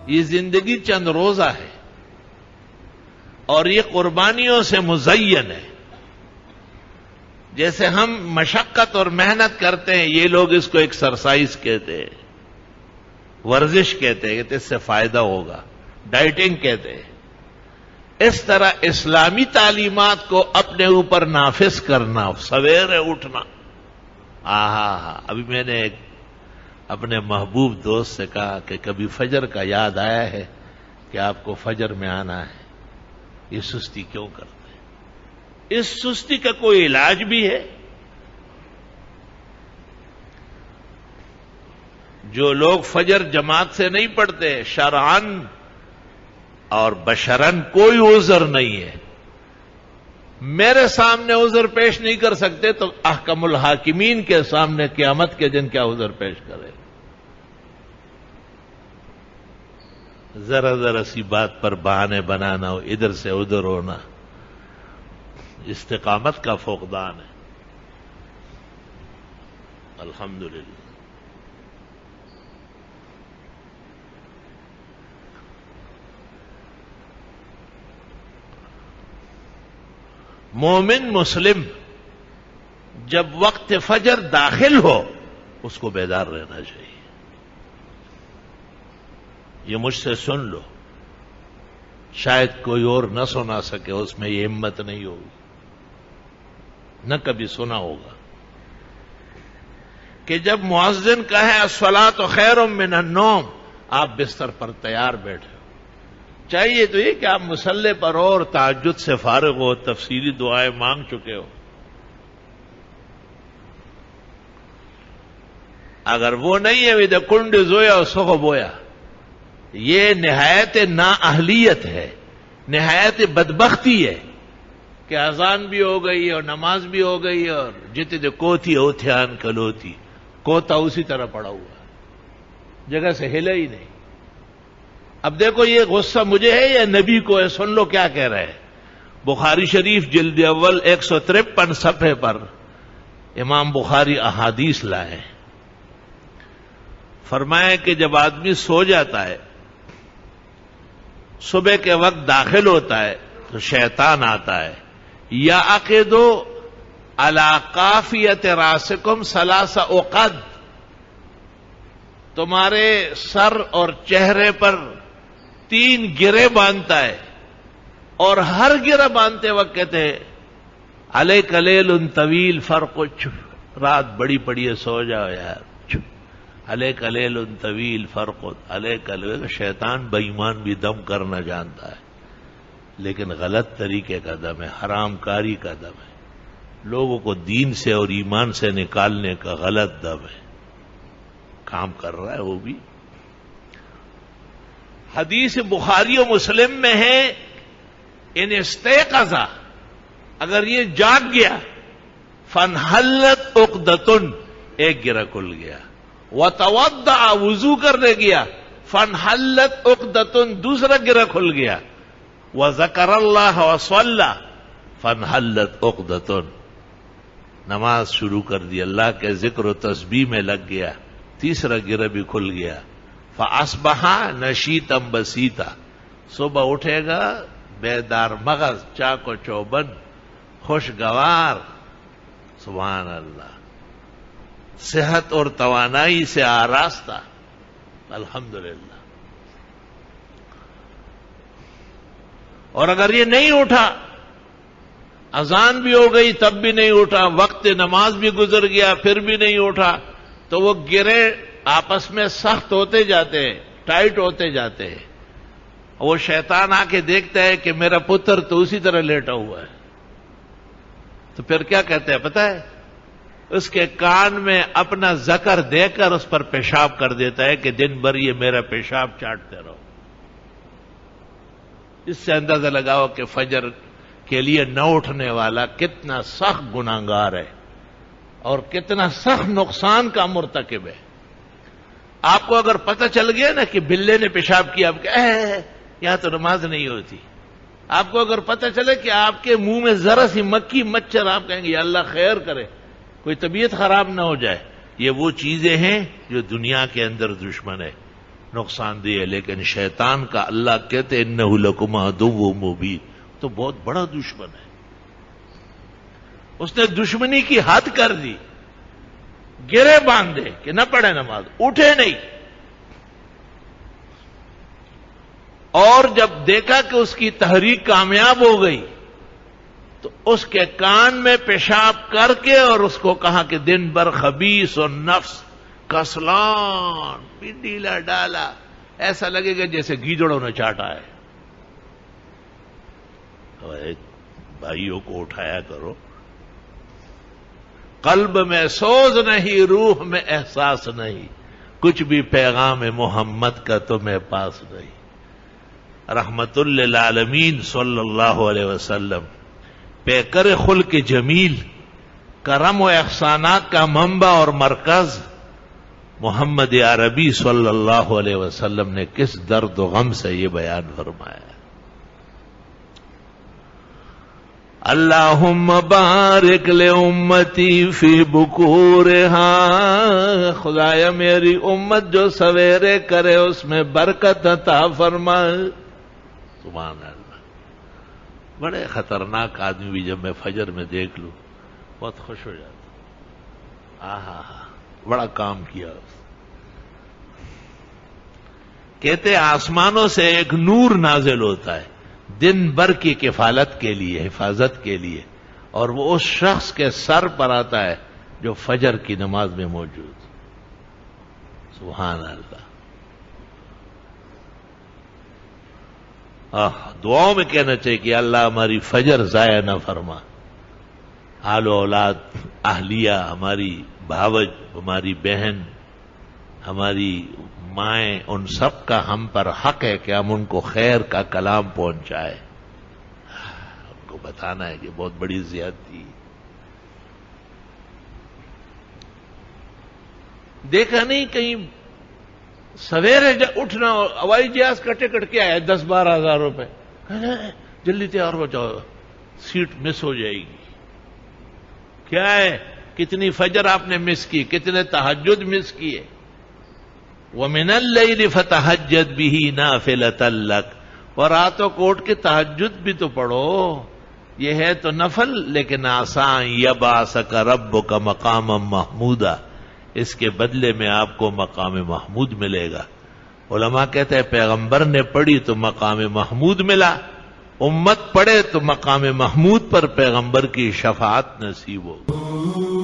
یہ زندگی چند روزہ ہے اور یہ قربانیوں سے مزین ہے. جیسے ہم مشقت اور محنت کرتے ہیں، یہ لوگ اس کو ایکسرسائز کہتے ہیں، ورزش کہتے ہیں کہ اس سے فائدہ ہوگا، ڈائٹنگ کہتے ہیں. اس طرح اسلامی تعلیمات کو اپنے اوپر نافذ کرنا، سویرے اٹھنا. ابھی میں نے ایک اپنے محبوب دوست سے کہا کہ کبھی فجر کا یاد آیا ہے کہ آپ کو فجر میں آنا ہے، یہ سستی کیوں کرتے ہیں؟ اس سستی کا کوئی علاج بھی ہے؟ جو لوگ فجر جماعت سے نہیں پڑھتے، شرعن اور بشرن کوئی عذر نہیں ہے. میرے سامنے عذر پیش نہیں کر سکتے تو احکم الحاکمین کے سامنے قیامت کے دن کیا عذر پیش کرے؟ ذرا ذرا سی بات پر بہانے بنانا، ہو ادھر سے ادھر ہونا، استقامت کا فقدان ہے. الحمدللہ. مومن مسلم جب وقت فجر داخل ہو اس کو بیدار رہنا چاہیے. یہ مجھ سے سن لو، شاید کوئی اور نہ سنا سکے، اس میں یہ ہمت نہیں ہوگی، نہ کبھی سنا ہوگا کہ جب مؤذن کہے الصلاۃ خیر من النوم، آپ بستر پر تیار بیٹھے ہو. چاہیے تو یہ کہ آپ مصلی پر اور تہجد سے فارغ ہو، تفصیلی دعائیں مانگ چکے ہو. اگر وہ نہیں ہے وید کنڈ زویا اور سخ بویا، یہ نہایت نااہلیت ہے، نہایت بدبختی ہے کہ اذان بھی ہو گئی اور نماز بھی ہو گئی اور جتنے کوتھی اوتھیان کلوتی، کوتا اسی طرح پڑا ہوا، جگہ سے ہلا ہی نہیں. اب دیکھو یہ غصہ مجھے ہے یا نبی کو ہے؟ سن لو کیا کہہ رہے ہیں. بخاری شریف جلد اول 153 صفحے پر امام بخاری احادیث لائے. فرمایا کہ جب آدمی سو جاتا ہے، صبح کے وقت داخل ہوتا ہے تو شیطان آتا ہے. یا عقدو علی قافیت راسکم ثلاث عقد، تمہارے سر اور چہرے پر 3 گرے باندھتا ہے، اور ہر گرہ باندھتے وقت کہتے ہیں علیک لیل طویل فرقد، رات بڑی پڑی ہے سو جاؤ یار، علیک لیل طویل فرقد، علیک لیل. شیطان بے ایمان بھی دم کرنا جانتا ہے، لیکن غلط طریقے کا دم ہے، حرام کاری کا دم ہے، لوگوں کو دین سے اور ایمان سے نکالنے کا غلط دم ہے. کام کر رہا ہے وہ بھی. حدیث بخاری و مسلم میں ہے ان استيقظ، اگر یہ جاگ گیا، فانحلت عقدۃ، ایک گرہ کھل گیا. وتوضأ، وضو کرنے گیا، فانحلت عقدۃ، دوسرا گرہ کھل گیا. وذکر اللہ وصلی، فانحلت عقدۃ، نماز شروع کر دی، اللہ کے ذکر و تسبیح میں لگ گیا، تیسرا گرہ بھی کھل گیا. فاصبح نشیطا بسیطا، صبح اٹھے گا بیدار مغز، چاق و چوبند، خوشگوار. سبحان اللہ، صحت اور توانائی سے آراستہ. الحمدللہ. اور اگر یہ نہیں اٹھا، اذان بھی ہو گئی تب بھی نہیں اٹھا، وقت نماز بھی گزر گیا پھر بھی نہیں اٹھا، تو وہ گرے آپس میں سخت ہوتے جاتے ہیں، ٹائٹ ہوتے جاتے ہیں. وہ شیطان آ کے دیکھتا ہے کہ میرا پتر تو اسی طرح لیٹا ہوا ہے، تو پھر کیا کہتے ہیں پتہ ہے؟ اس کے کان میں اپنا ذکر دے کر اس پر پیشاب کر دیتا ہے کہ دن بھر یہ میرا پیشاب چاٹتے رہو. اس سے اندازہ لگاؤ کہ فجر کے لیے نہ اٹھنے والا کتنا سخت گناہگار ہے اور کتنا سخت نقصان کا مرتکب ہے. آپ کو اگر پتہ چل گیا نا کہ بلے نے پیشاب کیا، آپ کہے یہاں تو نماز نہیں ہوتی. آپ کو اگر پتہ چلے کہ آپ کے منہ میں ذرا سی مکھی مچھر، آپ کہیں گے یا اللہ خیر کرے کوئی طبیعت خراب نہ ہو جائے. یہ وہ چیزیں ہیں جو دنیا کے اندر دشمن ہے، نقصان دہ ہے، لیکن شیطان کا اللہ کہتے انہ لکم عدو مبین، تو بہت بڑا دشمن ہے۔ اس نے دشمنی کی حد کر دی، گرے باندھے کہ نہ پڑھے نماز، اٹھے نہیں، اور جب دیکھا کہ اس کی تحریک کامیاب ہو گئی تو اس کے کان میں پیشاب کر کے اور اس کو کہا کہ دن بھر خبیث اور نفس کسلان، ڈیلا ڈالا، ایسا لگے گا جیسے گیدڑوں نے چاٹا ہے۔ بھائیوں کو اٹھایا کرو، قلب میں سوز نہیں، روح میں احساس نہیں، کچھ بھی پیغام محمد کا تمہیں پاس نہیں۔ رحمت للعالمین صلی اللہ علیہ وسلم، پیکر خلق جمیل، کرم و احسانات کا منبع اور مرکز محمد عربی صلی اللہ علیہ وسلم نے کس درد و غم سے یہ بیان فرمایا۔ اللہم بارک لامتی فی بکورہا، خدایا میری امت جو سویرے کرے اس میں برکت عطا فرما۔ سبحان اللہ، بڑے خطرناک آدمی بھی جب میں فجر میں دیکھ لوں بہت خوش ہو جاتا، بڑا کام کیا۔ کہتے آسمانوں سے ایک نور نازل ہوتا ہے دن بھر کی کفالت کے لیے، حفاظت کے لیے، اور وہ اس شخص کے سر پر آتا ہے جو فجر کی نماز میں موجود۔ سبحان اللہ۔ دعاؤں میں کہنا چاہیے کہ اللہ ہماری فجر ضائع نہ فرما، آل و اولاد، اہلیہ، ہماری بھاوج، ہماری بہن، ہماری مائیں، ان سب کا ہم پر حق ہے کہ ہم ان کو خیر کا کلام پہنچائے، ان کو بتانا ہے کہ بہت بڑی زیادتی۔ دیکھا نہیں کہیں سویرے اٹھنا اور ہوائی جہاز کا ٹکٹ کیا ہے 10-12 ہزار روپے، جلدی تیار ہو جاؤ سیٹ مس ہو جائے گی۔ کیا ہے؟ کتنی فجر آپ نے مس کی، کتنے تہجد مس کیے۔ وَمِنَ اللَّيْلِ فَتَهَجَّدْ بِهِ نَافِلَةً لَكَ، اور راتوں کو اٹھ کے تہجد بھی تو پڑھو، یہ ہے تو نفل، لیکن آسان یبعثک ربک مقاما محمودا، اس کے بدلے میں آپ کو مقام محمود ملے گا۔ علماء کہتے ہیں پیغمبر نے پڑھی تو مقام محمود ملا، امت پڑھے تو مقام محمود پر پیغمبر کی شفاعت نصیب ہو۔